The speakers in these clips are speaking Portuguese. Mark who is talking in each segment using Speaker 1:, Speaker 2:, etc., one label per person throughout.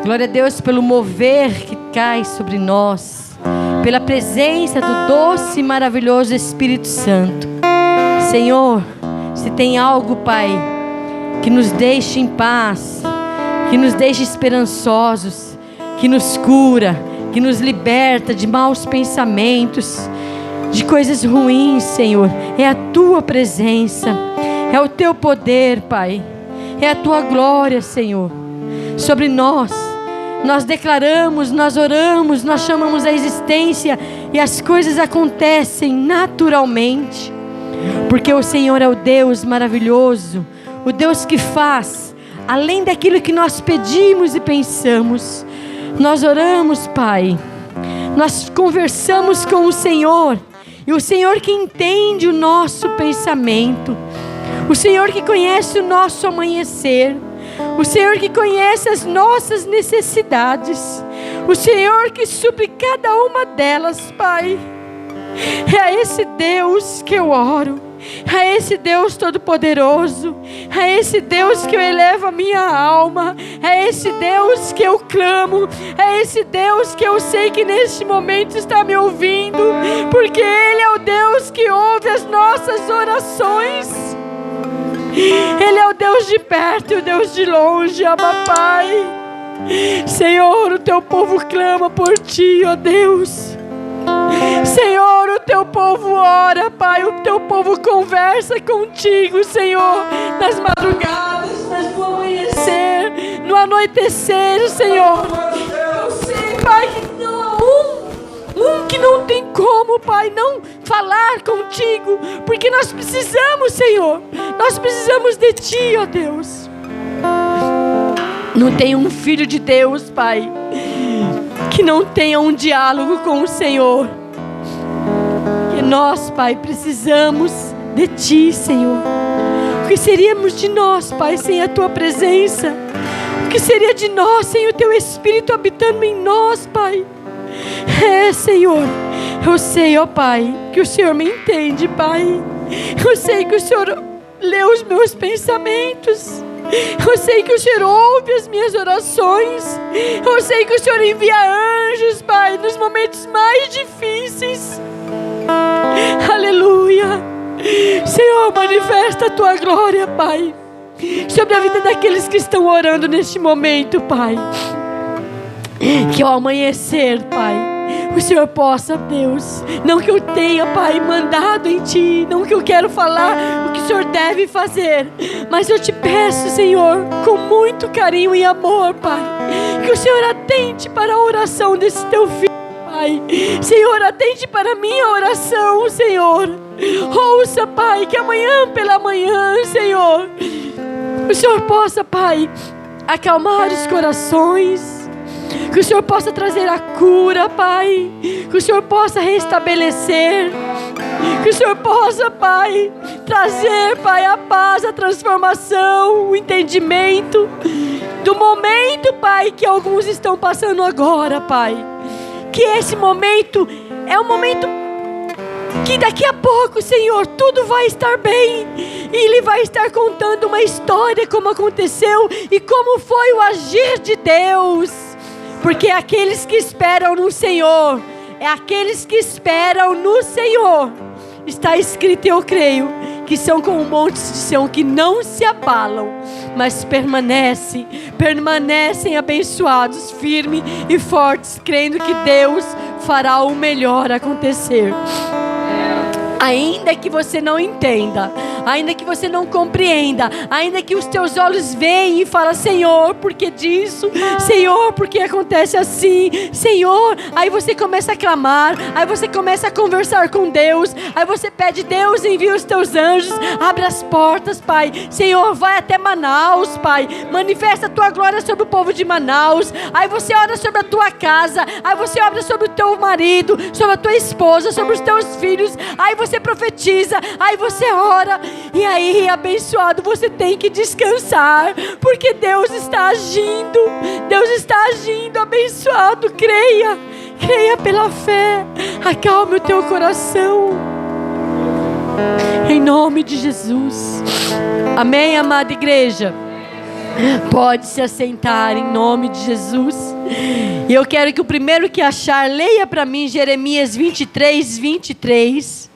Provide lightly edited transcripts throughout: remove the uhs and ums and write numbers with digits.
Speaker 1: Glória a Deus pelo mover que cai sobre nós, pela presença do doce e maravilhoso Espírito Santo. Senhor, se tem algo, Pai, que nos deixe em paz, que nos deixe esperançosos, que nos cura, que nos liberta de maus pensamentos, de coisas ruins, Senhor, é a Tua presença, é o Teu poder, Pai, é a Tua glória, Senhor, sobre nós. Nós declaramos, nós oramos, nós chamamos a existência e as coisas acontecem naturalmente, porque o Senhor é o Deus maravilhoso, o Deus que faz além daquilo que nós pedimos e pensamos. Nós oramos, Pai, nós conversamos com o Senhor, e o Senhor que entende o nosso pensamento, o Senhor que conhece o nosso amanhecer, o Senhor que conhece as nossas necessidades, o Senhor que supre cada uma delas, Pai. É a esse Deus que eu oro, é a esse Deus todo-poderoso, é a esse Deus que eu elevo a minha alma, é a esse Deus que eu clamo, é a esse Deus que eu sei que neste momento está me ouvindo, porque Ele é o Deus que ouve as nossas orações. Ele é o Deus de perto e o Deus de longe, Abba Pai. Senhor, o Teu povo clama por Ti, ó Deus. Senhor, o Teu povo ora, Pai, o Teu povo conversa contigo, Senhor, nas madrugadas, no amanhecer, no anoitecer, Senhor. Eu sei, Pai, que não há um que não tem como, Pai, não falar contigo, porque nós precisamos, Senhor, nós precisamos de Ti, ó Deus. Não tem um filho de Deus, Pai, que não tenha um diálogo com o Senhor. Que nós, Pai, precisamos de Ti, Senhor. O que seríamos de nós, Pai, sem a Tua presença? O que seria de nós sem o Teu Espírito habitando em nós, Pai? Senhor, eu sei, ó Pai, que o Senhor me entende, Pai. Eu sei que o Senhor lê os meus pensamentos. Eu sei que o Senhor ouve as minhas orações. Eu sei que o Senhor envia anjos, Pai, nos momentos mais difíceis. Aleluia. Senhor, manifesta a Tua glória, Pai, sobre a vida daqueles que estão orando neste momento, Pai. Que ao amanhecer, Pai, o Senhor possa, Deus, não que eu tenha, Pai, mandado em Ti, não que eu quero falar o que o Senhor deve fazer, mas eu Te peço, Senhor, com muito carinho e amor, Pai, que o Senhor atente para a oração desse Teu filho, Pai. Senhor, atente para a minha oração, Senhor. Ouça, Pai, que amanhã pela manhã, Senhor, o Senhor possa, Pai, acalmar os corações, que o Senhor possa trazer a cura, Pai, que o Senhor possa restabelecer, que o Senhor possa, Pai, trazer, Pai, a paz, a transformação, o entendimento do momento, Pai, que alguns estão passando agora, Pai. Que esse momento é um momento que daqui a pouco, Senhor, tudo vai estar bem, e Ele vai estar contando uma história como aconteceu e como foi o agir de Deus. Porque aqueles que esperam no Senhor, é aqueles que esperam no Senhor, está escrito, eu creio, que são como montes de Sião, que não se abalam, mas permanecem abençoados, firmes e fortes, crendo que Deus fará o melhor acontecer. Ainda que você não entenda, ainda que você não compreenda, ainda que os teus olhos veem e falam, Senhor, por que disso? Senhor, por que acontece assim? Senhor, aí você começa a clamar, aí você começa a conversar com Deus, aí você pede, Deus, envia os teus anjos, abre as portas, Pai. Senhor, vai até Manaus, Pai, manifesta a Tua glória sobre o povo de Manaus. Aí você ora sobre a tua casa, aí você ora sobre o teu marido, sobre a tua esposa, sobre os teus filhos, aí você profetiza, aí você ora, e aí, abençoado, você tem que descansar, porque Deus está agindo, abençoado, creia pela fé, acalme o teu coração, em nome de Jesus, amém, amada igreja. Pode se assentar em nome de Jesus. E eu quero que o primeiro que achar, leia para mim Jeremias 23, 23.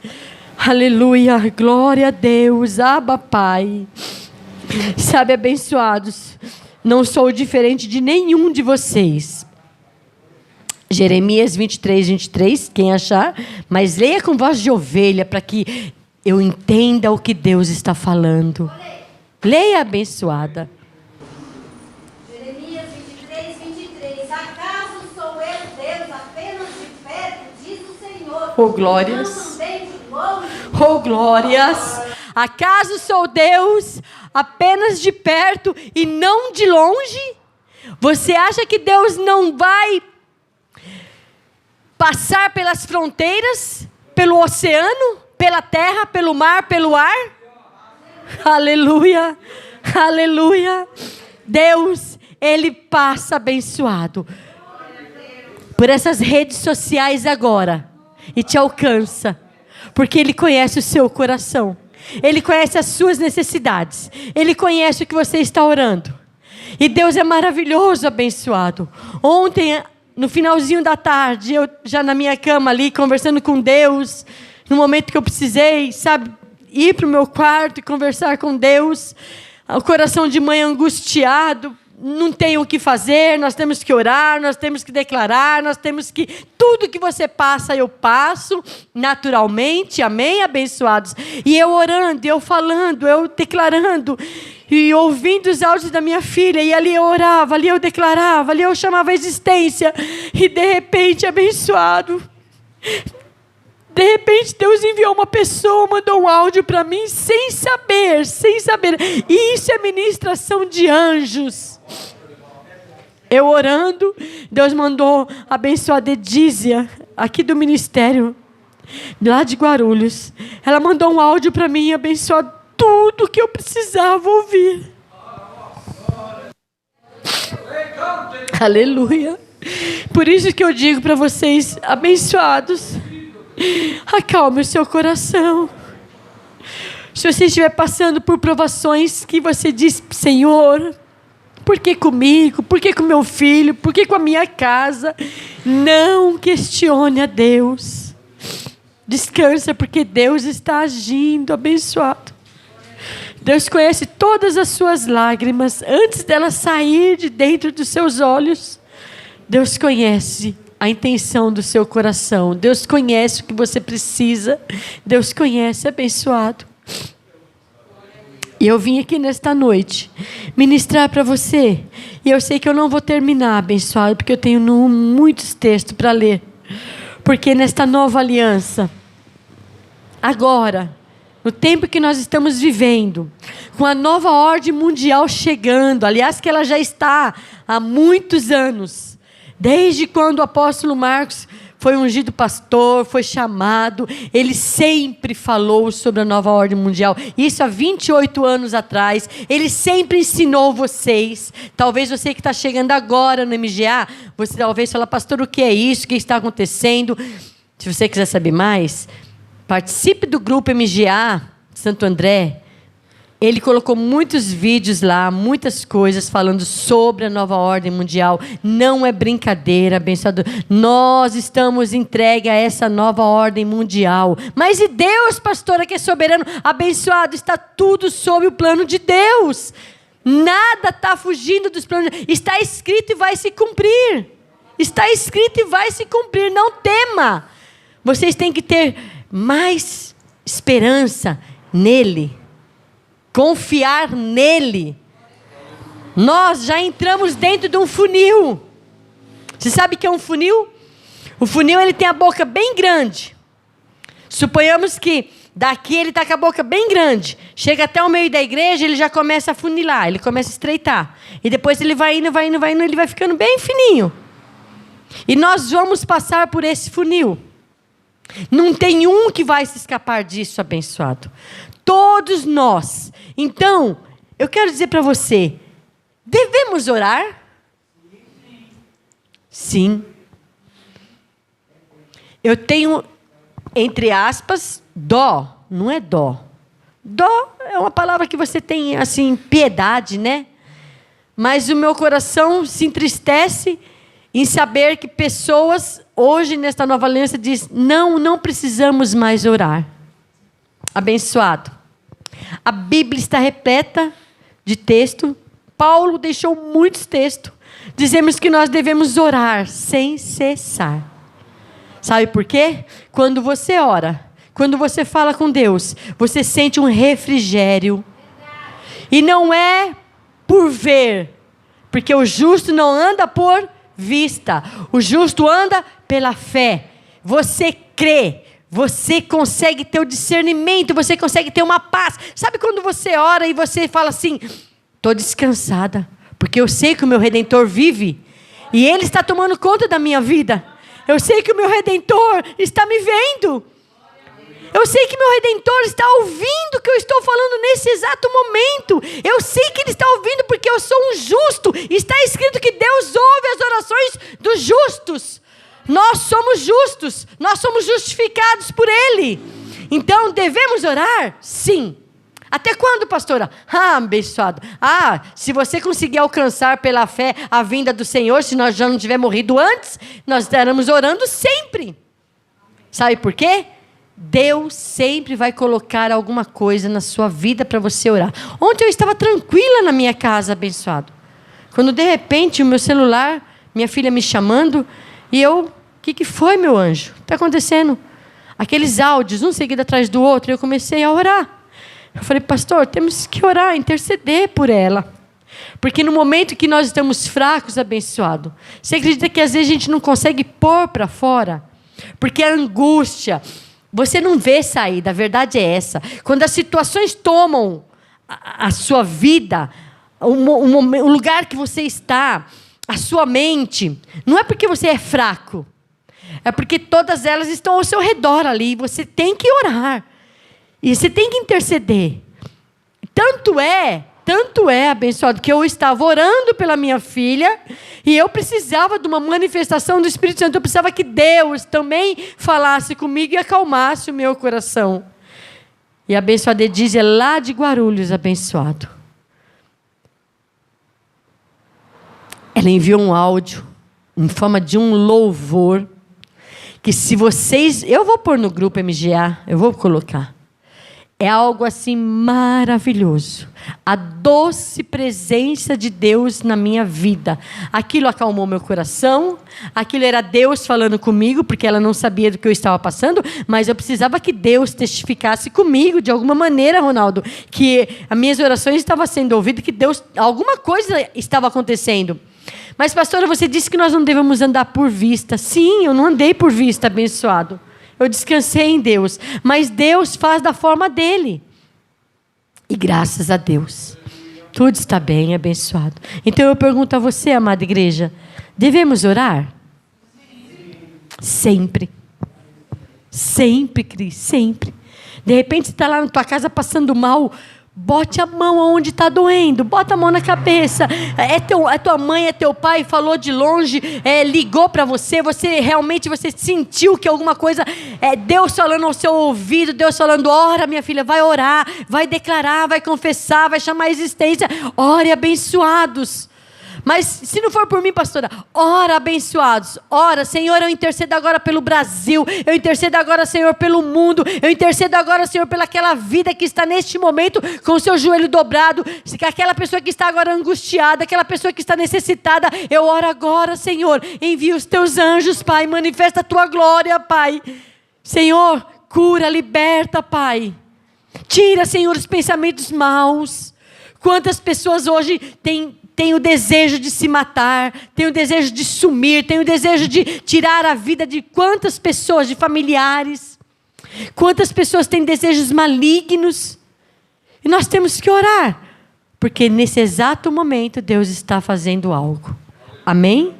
Speaker 1: Aleluia, glória a Deus, Abba Pai. Sabe, abençoados, não sou diferente de nenhum de vocês. Jeremias 23, 23, quem achar, mas leia com voz de ovelha para que eu entenda o que Deus está falando. Leia, abençoada.
Speaker 2: Jeremias 23, 23. Acaso sou eu Deus apenas de perto, diz o Senhor.
Speaker 1: Oh, glórias.
Speaker 2: Não também de longe.
Speaker 1: Oh, glórias. Acaso sou Deus apenas de perto e não de longe? Você acha que Deus não vai passar pelas fronteiras, pelo oceano, pela terra, pelo mar, pelo ar? Aleluia, aleluia. Deus, Ele passa abençoado por essas redes sociais agora e te alcança, porque Ele conhece o seu coração, Ele conhece as suas necessidades, Ele conhece o que você está orando. E Deus é maravilhoso, abençoado. Ontem, no finalzinho da tarde, eu já na minha cama ali, conversando com Deus, no momento que eu precisei, sabe, ir para o meu quarto e conversar com Deus, o coração de mãe angustiado, não tem o que fazer, nós temos que orar, nós temos que declarar, nós temos que... Tudo que você passa, eu passo, naturalmente, amém, abençoados? E eu orando, eu falando, eu declarando, e ouvindo os áudios da minha filha, e ali eu orava, ali eu declarava, ali eu chamava a existência, e de repente, abençoado... De repente Deus enviou uma pessoa, mandou um áudio para mim, sem saber. E isso é ministração de anjos. Eu orando, Deus mandou abençoar a Dedísia, aqui do ministério, lá de Guarulhos. Ela mandou um áudio para mim, abençoar tudo que eu precisava ouvir. Aleluia. Por isso que eu digo para vocês, abençoados, acalme o seu coração. Se você estiver passando por provações que você diz, Senhor, por que comigo? Por que com meu filho? Por que com a minha casa? Não questione a Deus. Descansa, porque Deus está agindo, abençoado. Deus conhece todas as suas lágrimas antes delas sair de dentro dos seus olhos. Deus conhece a intenção do seu coração. Deus conhece o que você precisa. Deus conhece, abençoado. E eu vim aqui nesta noite ministrar para você. E eu sei que eu não vou terminar, abençoado, porque eu tenho muitos textos para ler. Porque nesta nova aliança, agora, no tempo que nós estamos vivendo, com a nova ordem mundial chegando, aliás, que ela já está há muitos anos, desde quando o apóstolo Marcos foi ungido pastor, foi chamado, ele sempre falou sobre a nova ordem mundial. Isso há 28 anos atrás. Ele sempre ensinou vocês. Talvez você que está chegando agora no MGA, você talvez fala, pastor, o que é isso? O que está acontecendo? Se você quiser saber mais, participe do grupo MGA Santo André. Ele colocou muitos vídeos lá, muitas coisas falando sobre a nova ordem mundial. Não é brincadeira, abençoado. Nós estamos entregues a essa nova ordem mundial. Mas e Deus, pastora, que é soberano, abençoado, está tudo sob o plano de Deus. Nada está fugindo dos planos. Está escrito e vai se cumprir. Está escrito e vai se cumprir. Não tema. Vocês têm que ter mais esperança nele. Confiar nele. Nós já entramos dentro de um funil. Você sabe o que é um funil? O funil, ele tem a boca bem grande. Suponhamos que daqui ele está com a boca bem grande. Chega até o meio da igreja, ele já começa a funilar, ele começa a estreitar. E depois ele vai indo, ele vai ficando bem fininho. E nós vamos passar por esse funil. Não tem um que vai se escapar disso, abençoado. Todos nós. Então, eu quero dizer para você, devemos orar? Sim. Eu tenho, entre aspas, dó. Não é dó. Dó é uma palavra que você tem, assim, piedade, né? Mas o meu coração se entristece em saber que pessoas, hoje, nesta nova aliança, dizem, não precisamos mais orar. Abençoado. A Bíblia está repleta de texto. Paulo deixou muitos textos. Dizemos que nós devemos orar sem cessar. Sabe por quê? Quando você ora, quando você fala com Deus, você sente um refrigério. E não é por ver, porque o justo não anda por vista. O justo anda pela fé. Você crê. Você consegue ter o discernimento, você consegue ter uma paz. Sabe quando você ora e você fala assim, estou descansada, porque eu sei que o meu Redentor vive, e Ele está tomando conta da minha vida. Eu sei que o meu Redentor está me vendo. Eu sei que meu Redentor está ouvindo o que eu estou falando nesse exato momento. Eu sei que Ele está ouvindo porque eu sou um justo. Está escrito que Deus ouve as orações dos justos. Nós somos justos, nós somos justificados por Ele. Então, devemos orar? Sim. Até quando, pastora? Abençoado. Se você conseguir alcançar pela fé a vinda do Senhor, se nós já não tiver morrido antes, nós estaremos orando sempre. Sabe por quê? Deus sempre vai colocar alguma coisa na sua vida para você orar. Ontem eu estava tranquila na minha casa, abençoado. Quando de repente o meu celular, minha filha me chamando, e eu, o que foi, meu anjo? O que está acontecendo? Aqueles áudios, um seguido atrás do outro, e eu comecei a orar. Eu falei, pastor, temos que orar, interceder por ela. Porque no momento que nós estamos fracos, abençoado, você acredita que às vezes a gente não consegue pôr para fora? Porque a angústia, você não vê saída, a verdade é essa. Quando as situações tomam a sua vida, o lugar que você está, a sua mente, não é porque você é fraco, é porque todas elas estão ao seu redor ali, você tem que orar, e você tem que interceder. Tanto é, abençoado, que eu estava orando pela minha filha, e eu precisava de uma manifestação do Espírito Santo, eu precisava que Deus também falasse comigo e acalmasse o meu coração. E a abençoada Edízia é lá de Guarulhos, abençoado. Ela enviou um áudio em forma de um louvor, que se vocês... Eu vou pôr no grupo MGA, eu vou colocar. É algo assim maravilhoso. A doce presença de Deus na minha vida. Aquilo acalmou meu coração. Aquilo era Deus falando comigo, porque ela não sabia do que eu estava passando, mas eu precisava que Deus testificasse comigo, de alguma maneira, Ronaldo, que as minhas orações estavam sendo ouvidas, que Deus, alguma coisa estava acontecendo. Mas, pastora, você disse que nós não devemos andar por vista. Sim, eu não andei por vista, abençoado. Eu descansei em Deus. Mas Deus faz da forma dele. E graças a Deus, tudo está bem, abençoado. Então eu pergunto a você, amada igreja, devemos orar? Sempre. Sempre, Cris, sempre. De repente você está lá na tua casa passando mal, bote a mão onde está doendo, bota a mão na cabeça. É tua mãe, é teu pai, falou de longe, ligou para você, você sentiu que alguma coisa, Deus falando ao seu ouvido, Deus falando, ora minha filha, vai orar, vai declarar, vai confessar, vai chamar a existência, ore abençoados. Mas se não for por mim, pastora, ora abençoados, ora, Senhor, eu intercedo agora pelo Brasil, eu intercedo agora, Senhor, pelo mundo, eu intercedo agora, Senhor, pelaquela vida que está neste momento com o seu joelho dobrado, aquela pessoa que está agora angustiada, aquela pessoa que está necessitada, eu oro agora, Senhor, envia os teus anjos, Pai, manifesta a tua glória, Pai, Senhor, cura, liberta, Pai, tira, Senhor, os pensamentos maus. Quantas pessoas hoje têm o desejo de se matar, tem o desejo de sumir, tem o desejo de tirar a vida de quantas pessoas, de familiares. Quantas pessoas têm desejos malignos. E nós temos que orar, porque nesse exato momento Deus está fazendo algo. Amém?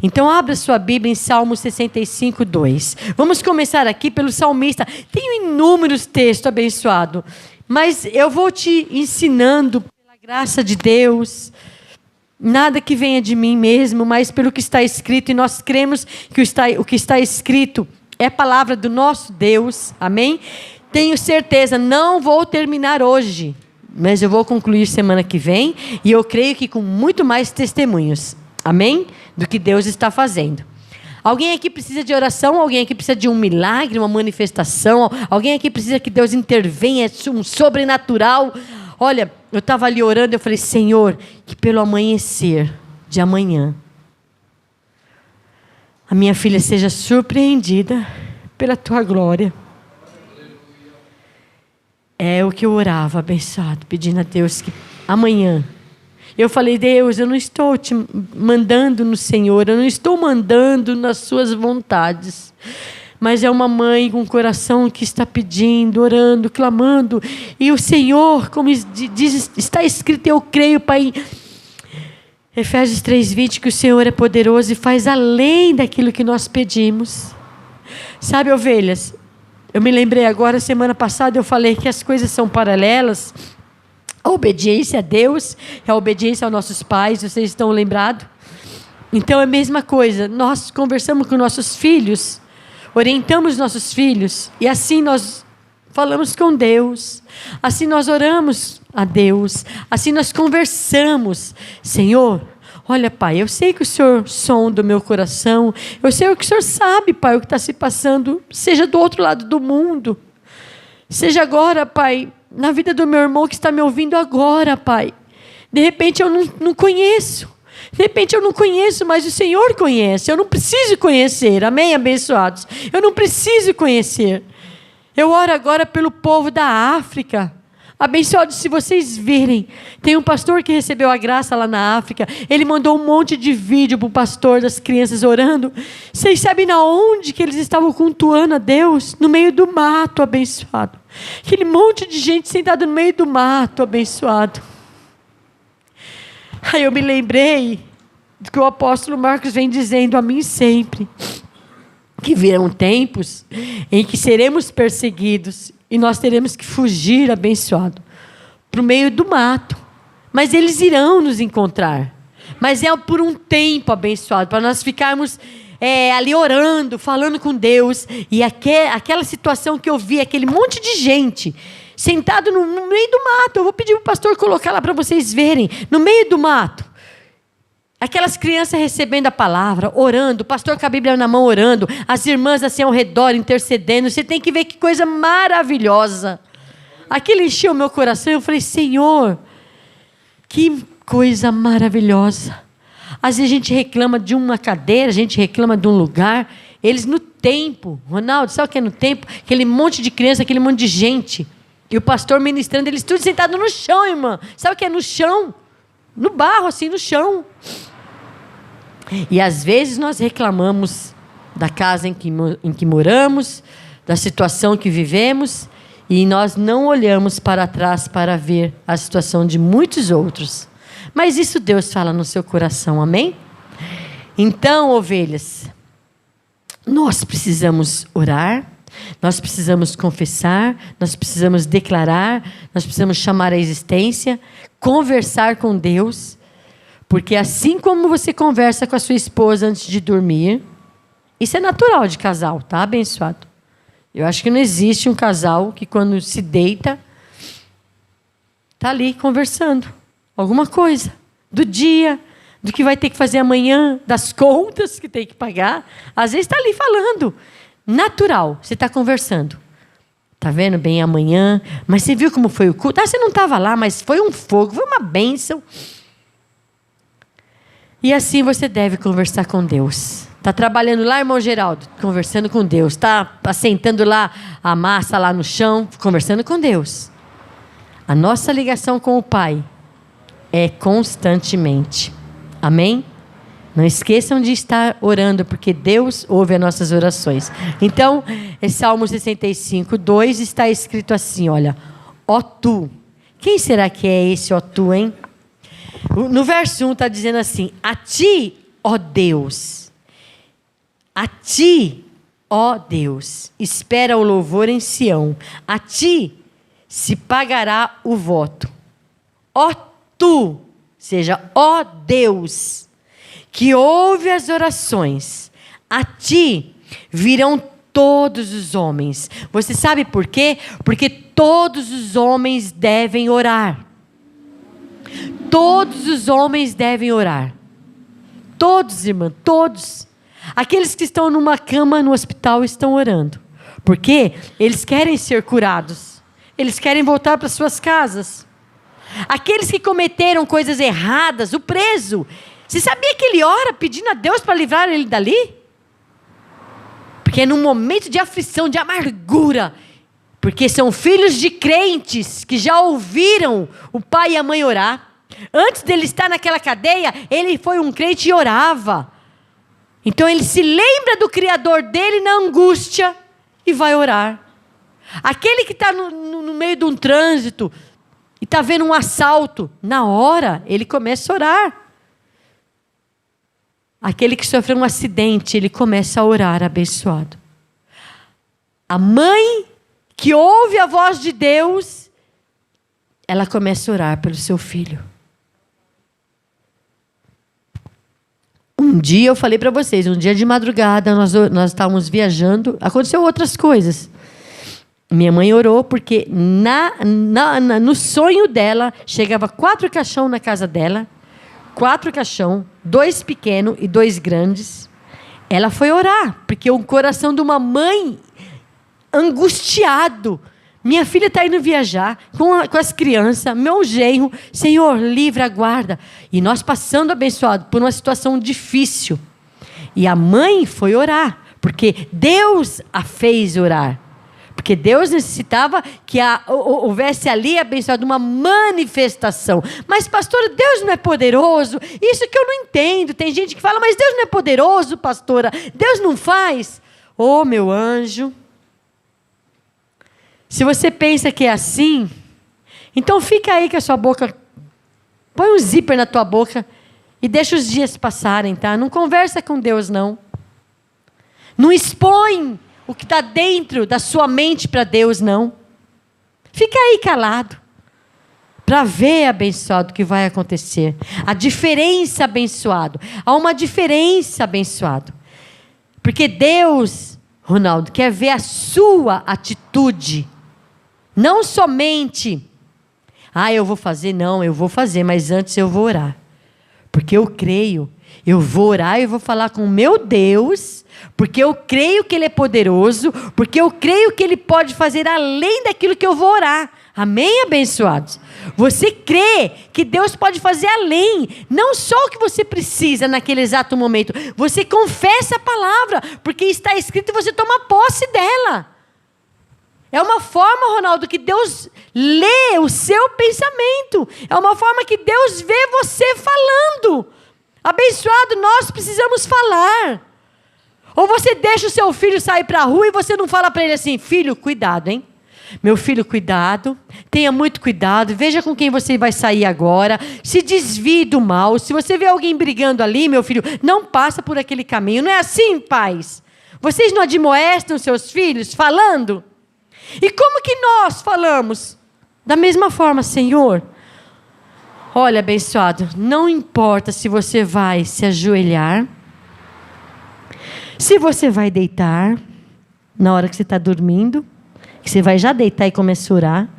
Speaker 1: Então abra sua Bíblia em Salmo 65, 2. Vamos começar aqui pelo salmista. Tem inúmeros textos abençoados, mas eu vou te ensinando pela graça de Deus. Nada que venha de mim mesmo, mas pelo que está escrito, e nós cremos que o que está escrito é a palavra do nosso Deus, amém? Tenho certeza, não vou terminar hoje, mas eu vou concluir semana que vem, e eu creio que com muito mais testemunhos, amém? Do que Deus está fazendo. Alguém aqui precisa de oração? Alguém aqui precisa de um milagre, uma manifestação? Alguém aqui precisa que Deus intervenha, um sobrenatural? Olha, eu estava ali orando, eu falei, Senhor, que pelo amanhecer de amanhã, a minha filha seja surpreendida pela Tua glória. É o que eu orava, abençoado, pedindo a Deus que amanhã. Eu falei, Deus, eu não estou te mandando no Senhor, eu não estou mandando nas suas vontades. Mas é uma mãe com um coração que está pedindo, orando, clamando. E o Senhor, como diz, está escrito, eu creio, Pai, Efésios 3:20, que o Senhor é poderoso e faz além daquilo que nós pedimos. Sabe, ovelhas, eu me lembrei agora, semana passada eu falei que as coisas são paralelas. A obediência a Deus é a obediência aos nossos pais, vocês estão lembrados? Então é a mesma coisa, nós conversamos com nossos filhos, orientamos nossos filhos, e assim nós falamos com Deus, assim nós oramos a Deus, assim nós conversamos. Senhor, olha, Pai, eu sei que o Senhor sonda o meu coração, eu sei que o Senhor sabe, Pai, o que está se passando, seja do outro lado do mundo, seja agora, Pai, na vida do meu irmão que está me ouvindo agora, Pai. De repente eu não conheço, de repente eu não conheço, mas o Senhor conhece, eu não preciso conhecer, amém, abençoados? Eu não preciso conhecer. Eu oro agora pelo povo da África. Abençoados, se vocês virem, tem um pastor que recebeu a graça lá na África, ele mandou um monte de vídeo para o pastor das crianças orando. Vocês sabem na onde que eles estavam cultuando a Deus? No meio do mato, abençoado. Aquele monte de gente sentada no meio do mato, abençoado. Aí eu me lembrei do que o apóstolo Marcos vem dizendo a mim sempre, que virão tempos em que seremos perseguidos e nós teremos que fugir, abençoado, para o meio do mato. Mas eles irão nos encontrar. Mas é por um tempo, abençoado, para nós ficarmos ali orando, falando com Deus. E aquela situação que eu vi, aquele monte de gente sentado no meio do mato. Eu vou pedir para o pastor colocar lá para vocês verem. No meio do mato. Aquelas crianças recebendo a palavra, orando, o pastor com a Bíblia na mão orando, as irmãs assim ao redor intercedendo. Você tem que ver que coisa maravilhosa. Aquilo encheu o meu coração. Eu falei, Senhor, que coisa maravilhosa. Às vezes a gente reclama de uma cadeira, a gente reclama de um lugar. Eles no templo, Ronaldo, sabe o que é no templo? Aquele monte de criança, aquele monte de gente. E o pastor ministrando, eles tudo sentados no chão, irmã. Sabe o que é no chão? No barro, assim, no chão. E às vezes nós reclamamos da casa em que moramos, da situação que vivemos, e nós não olhamos para trás para ver a situação de muitos outros. Mas isso Deus fala no seu coração, amém? Então, ovelhas, nós precisamos orar, nós precisamos confessar, nós precisamos declarar, nós precisamos chamar a existência, conversar com Deus, porque assim como você conversa com a sua esposa antes de dormir, isso é natural de casal, tá, abençoado? Eu acho que não existe um casal que quando se deita, está ali conversando alguma coisa, do dia, do que vai ter que fazer amanhã, das contas que tem que pagar. Às vezes está ali falando, natural, você está conversando. Está vendo bem amanhã, mas você viu como foi o culto? Ah, você não estava lá, mas foi um fogo, foi uma bênção. E assim você deve conversar com Deus. Está trabalhando lá, irmão Geraldo? Conversando com Deus. Está assentando lá a massa lá no chão? Conversando com Deus. A nossa ligação com o Pai é constantemente. Amém? Não esqueçam de estar orando, porque Deus ouve as nossas orações. Então, em Salmo 65, 2 está escrito assim, olha. Ó tu. Quem será que é esse ó tu, hein? No verso 1 está dizendo assim, a ti, ó Deus. A ti, ó Deus, espera o louvor em Sião. A ti se pagará o voto. Ó tu, seja, ó Deus, que ouve as orações. A ti virão todos os homens. Você sabe por quê? Porque todos os homens devem orar. Todos os homens devem orar. Todos, irmã, todos. Aqueles que estão numa cama no hospital estão orando. Porque eles querem ser curados. Eles querem voltar para suas casas. Aqueles que cometeram coisas erradas, o preso. Você sabia que ele ora pedindo a Deus para livrar ele dali? Porque é num momento de aflição, de amargura. Porque são filhos de crentes que já ouviram o pai e a mãe orar. Antes dele estar naquela cadeia, ele foi um crente e orava. Então ele se lembra do Criador dele na angústia e vai orar. Aquele que está no meio de um trânsito e está vendo um assalto, na hora ele começa a orar. Aquele que sofreu um acidente, ele começa a orar, abençoado. A mãe que ouve a voz de Deus, ela começa a orar pelo seu filho. Um dia eu falei para vocês, um dia de madrugada, nós estávamos viajando, aconteceu outras coisas. Minha mãe orou porque no sonho dela, chegava 4 caixão na casa dela, 4 caixão, 2 pequenos e 2 grandes. Ela foi orar, porque o coração de uma mãe angustiado. Minha filha está indo viajar com as crianças, meu genro, Senhor, livra, guarda. E nós passando, abençoado, por uma situação difícil. E a mãe foi orar, porque Deus a fez orar. Porque Deus necessitava que houvesse ali, abençoado, uma manifestação. Mas, pastora, Deus não é poderoso? Isso que eu não entendo. Tem gente que fala, mas Deus não é poderoso, pastora? Deus não faz? Oh, meu anjo. Se você pensa que é assim, então fica aí com a sua boca, põe um zíper na tua boca e deixa os dias passarem, tá? Não conversa com Deus, não. Não expõe o que está dentro da sua mente para Deus, não. Fica aí calado, para ver, abençoado, o que vai acontecer. A diferença, abençoado. Há uma diferença, abençoado. Porque Deus, Ronaldo, quer ver a sua atitude. Não somente, eu vou fazer, não, eu vou fazer, mas antes eu vou orar. Porque eu creio, eu vou orar e vou falar com o meu Deus, porque eu creio que Ele é poderoso, porque eu creio que Ele pode fazer além daquilo que eu vou orar. Amém, abençoados? Você crê que Deus pode fazer além, não só o que você precisa naquele exato momento, você confessa a palavra, porque está escrito e você toma posse dela. É uma forma, Ronaldo, que Deus lê o seu pensamento. É uma forma que Deus vê você falando. Abençoado, nós precisamos falar. Ou você deixa o seu filho sair para a rua e você não fala para ele assim, filho, cuidado, hein? Meu filho, cuidado, tenha muito cuidado, veja com quem você vai sair agora, se desvie do mal. Se você vê alguém brigando ali, meu filho, não passa por aquele caminho. Não é assim, pais? Vocês não admoestam seus filhos falando? E como que nós falamos? Da mesma forma, Senhor, olha, abençoado, não importa se você vai se ajoelhar, se você vai deitar, na hora que você está dormindo, que você vai já deitar e começar a orar.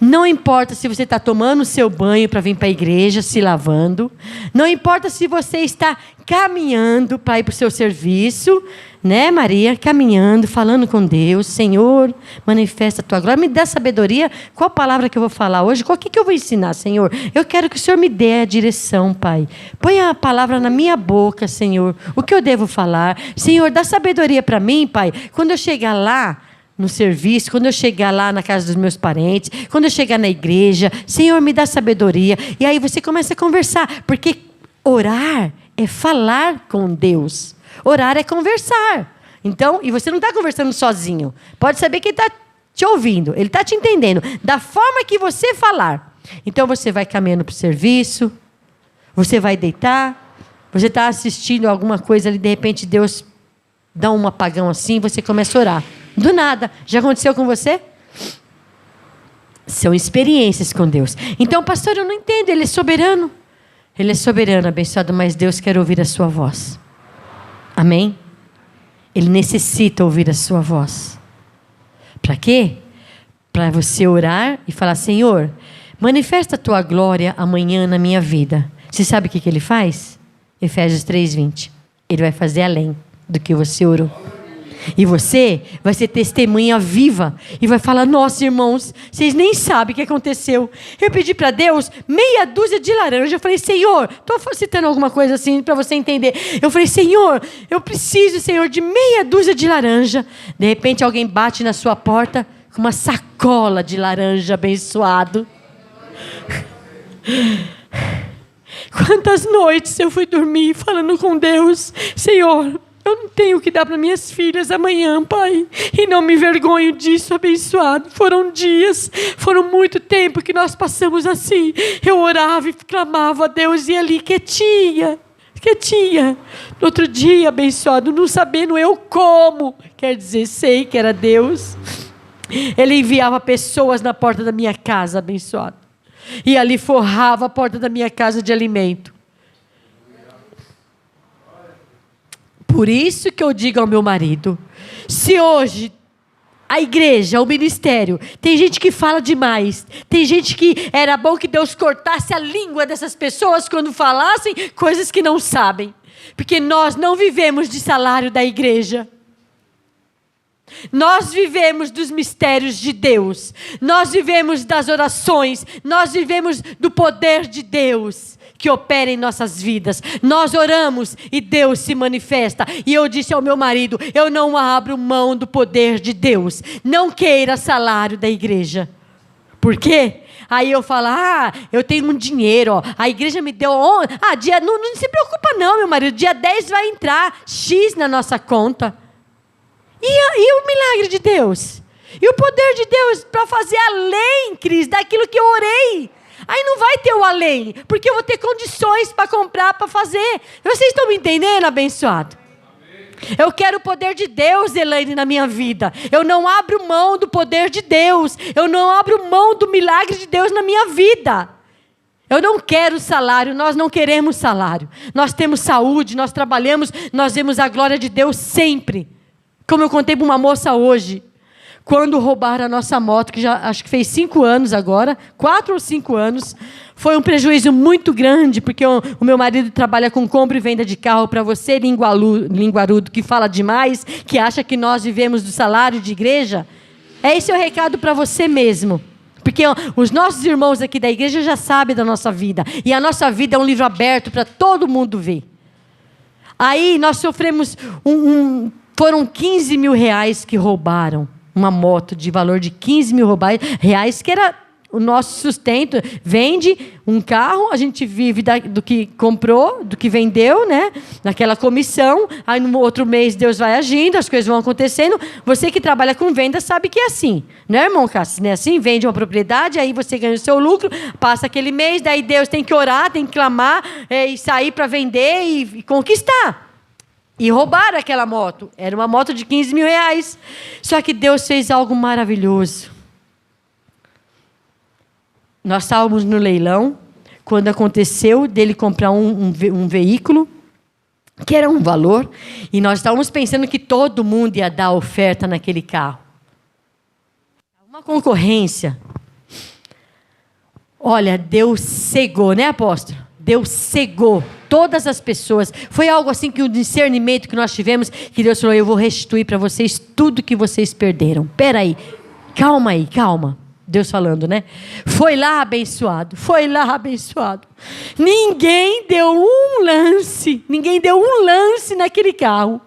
Speaker 1: Não importa se você está tomando o seu banho para vir para a igreja, se lavando. Não importa se você está caminhando para ir para o seu serviço, né, Maria? Caminhando, falando com Deus. Senhor, manifesta a tua glória. Me dá sabedoria. Qual palavra que eu vou falar hoje? Qual que eu vou ensinar, Senhor? Eu quero que o Senhor me dê a direção, Pai. Põe a palavra na minha boca, Senhor. O que eu devo falar? Senhor, dá sabedoria para mim, Pai. Quando eu chegar lá no serviço, quando eu chegar lá na casa dos meus parentes, quando eu chegar na igreja, Senhor, me dá sabedoria. E aí você começa a conversar, porque orar é falar com Deus. Orar é conversar. Então, e você não está conversando sozinho. Pode saber que Ele está te ouvindo, Ele está te entendendo, da forma que você falar. Então você vai caminhando para o serviço, você vai deitar, você está assistindo alguma coisa ali, de repente Deus dá um apagão assim, você começa a orar. Do nada. Já aconteceu com você? São experiências com Deus. Então, pastor, eu não entendo. Ele é soberano. Ele é soberano, abençoado, mas Deus quer ouvir a sua voz. Amém? Ele necessita ouvir a sua voz. Para quê? Para você orar e falar, Senhor, manifesta a tua glória amanhã na minha vida. Você sabe o que ele faz? Efésios 3:20. Ele vai fazer além do que você orou. E você vai ser testemunha viva e vai falar: nossa, irmãos, vocês nem sabem o que aconteceu. Eu pedi para Deus meia dúzia de laranja. Eu falei: Senhor, estou citando alguma coisa assim para você entender. Eu falei: Senhor, eu preciso, Senhor, de meia dúzia de laranja. De repente alguém bate na sua porta com uma sacola de laranja, abençoado. Quantas noites eu fui dormir falando com Deus: Senhor, eu não tenho o que dar para minhas filhas amanhã, Pai. E não me envergonho disso, abençoado. Foram dias, foram muito tempo que nós passamos assim. Eu orava e clamava a Deus e ali quietinha. No outro dia, abençoado, não sabendo eu como. Quer dizer, sei que era Deus. Ele enviava pessoas na porta da minha casa, abençoado. E ali forrava a porta da minha casa de alimento. Por isso que eu digo ao meu marido: se hoje a igreja, o ministério, tem gente que fala demais, tem gente que era bom que Deus cortasse a língua dessas pessoas quando falassem coisas que não sabem, porque nós não vivemos de salário da igreja. Nós vivemos dos mistérios de Deus, nós vivemos das orações, nós vivemos do poder de Deus que opera em nossas vidas. Nós oramos e Deus se manifesta. E eu disse ao meu marido: eu não abro mão do poder de Deus. Não queira salário da igreja. Por quê? Aí eu falo: eu tenho um dinheiro, ó, a igreja me deu, não se preocupa não, meu marido, dia 10 vai entrar X na nossa conta. E o milagre de Deus? E o poder de Deus para fazer além, Cris, daquilo que eu orei? Aí não vai ter o além, porque eu vou ter condições para comprar, para fazer. Vocês estão me entendendo, abençoado? Eu quero o poder de Deus, Elaine, na minha vida. Eu não abro mão do poder de Deus. Eu não abro mão do milagre de Deus na minha vida. Eu não quero salário, nós não queremos salário. Nós temos saúde, nós trabalhamos, nós vemos a glória de Deus sempre. Como eu contei para uma moça hoje, quando roubaram a nossa moto, que já acho que fez 5 anos agora, 4 ou 5 anos, foi um prejuízo muito grande, porque o meu marido trabalha com compra e venda de carro. Para você, linguarudo, que fala demais, que acha que nós vivemos do salário de igreja, esse é o recado para você mesmo. Porque os nossos irmãos aqui da igreja já sabem da nossa vida, e a nossa vida é um livro aberto para todo mundo ver. Aí nós sofremos foram 15 mil reais que roubaram. Uma moto de valor de 15 mil reais, que era o nosso sustento. Vende um carro, a gente vive do que comprou, do que vendeu, né? Naquela comissão. Aí no outro mês Deus vai agindo, as coisas vão acontecendo. Você que trabalha com venda sabe que é assim, né, irmão Cássio? Não é assim? Vende uma propriedade, aí você ganha o seu lucro, passa aquele mês, daí Deus tem que orar, tem que clamar, e sair para vender e conquistar. E roubaram aquela moto. Era uma moto de 15 mil reais. Só que Deus fez algo maravilhoso. Nós estávamos no leilão, quando aconteceu dele comprar um veículo, que era um valor, e nós estávamos pensando que todo mundo ia dar oferta naquele carro. Uma concorrência. Olha, Deus cegou, né, apóstolo? Deus cegou todas as pessoas. Foi algo assim que o discernimento que nós tivemos, que Deus falou: eu vou restituir para vocês tudo que vocês perderam. Espera aí, calma. Deus falando, né? Foi lá abençoado. Ninguém deu um lance naquele carro.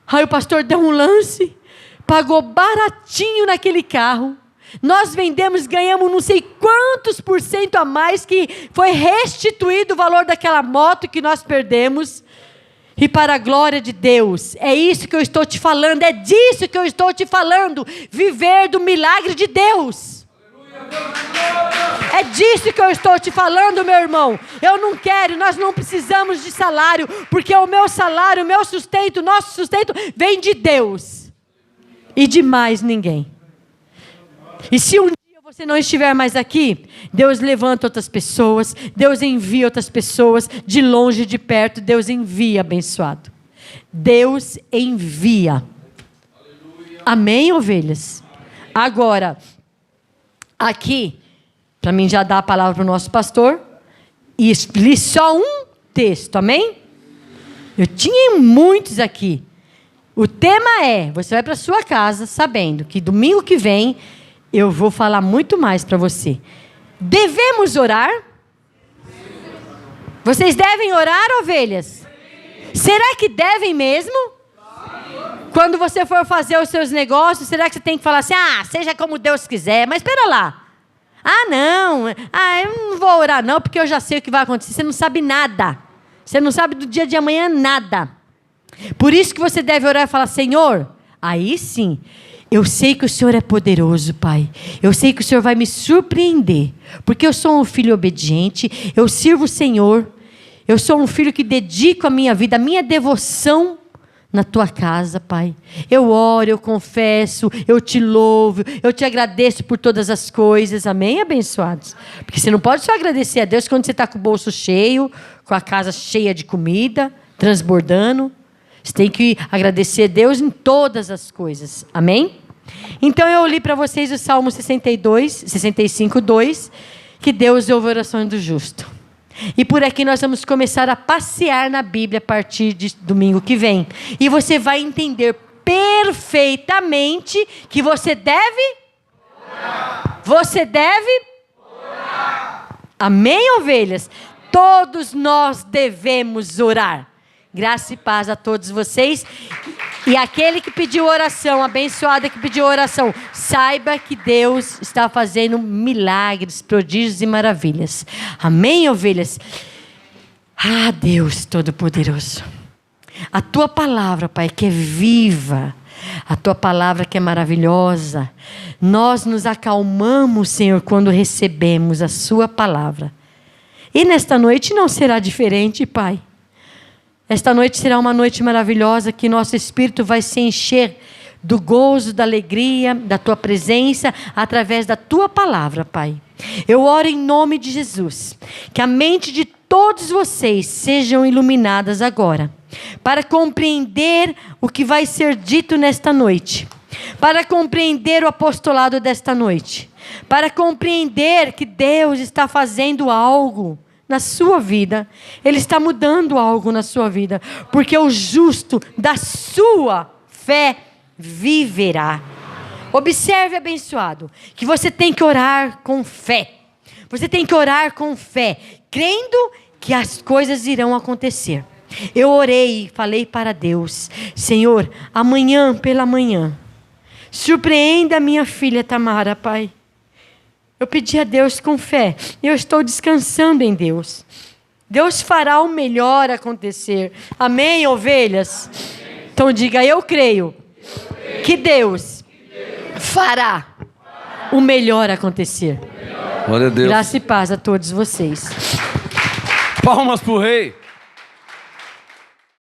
Speaker 1: Aí o pastor deu um lance, pagou baratinho naquele carro. Nós vendemos, ganhamos não sei quantos % a mais, que foi restituído o valor daquela moto que nós perdemos. E para a glória de Deus, é isso que eu estou te falando, é disso que eu estou te falando, viver do milagre de Deus. É disso que eu estou te falando, meu irmão. Eu não quero, nós não precisamos de salário, porque o meu salário, o meu sustento, o nosso sustento vem de Deus e de mais ninguém. E se um dia você não estiver mais aqui, Deus levanta outras pessoas, Deus envia outras pessoas, de longe, de perto, Deus envia, abençoado. Deus envia. Amém, ovelhas? Agora, aqui, para mim já dar a palavra para o nosso pastor. E li só um texto, amém? Eu tinha muitos aqui. O tema é, você vai para sua casa sabendo que domingo que vem eu vou falar muito mais para você. Devemos orar? Vocês devem orar, ovelhas? Será que devem mesmo? Quando você for fazer os seus negócios, será que você tem que falar assim, seja como Deus quiser, mas espera lá. Não, eu não vou orar não, porque eu já sei o que vai acontecer. Você não sabe nada. Você não sabe do dia de amanhã nada. Por isso que você deve orar e falar, Senhor, aí sim, eu sei que o Senhor é poderoso, Pai. Eu sei que o Senhor vai me surpreender, porque eu sou um filho obediente, eu sirvo o Senhor, eu sou um filho que dedico a minha vida, a minha devoção na tua casa, Pai. Eu oro, eu confesso, eu te louvo, eu te agradeço por todas as coisas. Amém, abençoados? Porque você não pode só agradecer a Deus quando você está com o bolso cheio, com a casa cheia de comida, transbordando. Você tem que agradecer a Deus em todas as coisas. Amém? Então eu li para vocês o Salmo 65, 2, que Deus ouve a oração do justo. E por aqui nós vamos começar a passear na Bíblia a partir de domingo que vem. E você vai entender perfeitamente que você deve orar. Você deve orar. Amém, ovelhas? Todos nós devemos orar. Graça e paz a todos vocês. E aquele que pediu oração, abençoada que pediu oração, saiba que Deus está fazendo milagres, prodígios e maravilhas. Amém, ovelhas? Deus Todo-Poderoso. A tua palavra, Pai, que é viva, a tua palavra que é maravilhosa. Nós nos acalmamos, Senhor, quando recebemos a sua palavra. E nesta noite não será diferente, Pai. Esta noite será uma noite maravilhosa que nosso espírito vai se encher do gozo, da alegria, da tua presença, através da tua palavra, Pai. Eu oro em nome de Jesus, que a mente de todos vocês sejam iluminadas agora, para compreender o que vai ser dito nesta noite, para compreender o apostolado desta noite, para compreender que Deus está fazendo algo na sua vida, Ele está mudando algo na sua vida, porque o justo da sua fé viverá. Observe, abençoado, que você tem que orar com fé. Você tem que orar com fé, crendo que as coisas irão acontecer. Eu orei e falei para Deus, Senhor, amanhã pela manhã, surpreenda a minha filha Tamara, Pai. Eu pedi a Deus com fé. Eu estou descansando em Deus. Deus fará o melhor acontecer. Amém, ovelhas? Amém. Então diga, eu creio que Deus fará o melhor acontecer.
Speaker 3: Glória a Deus.
Speaker 1: Graça e paz a todos vocês.
Speaker 3: Palmas para o Rei.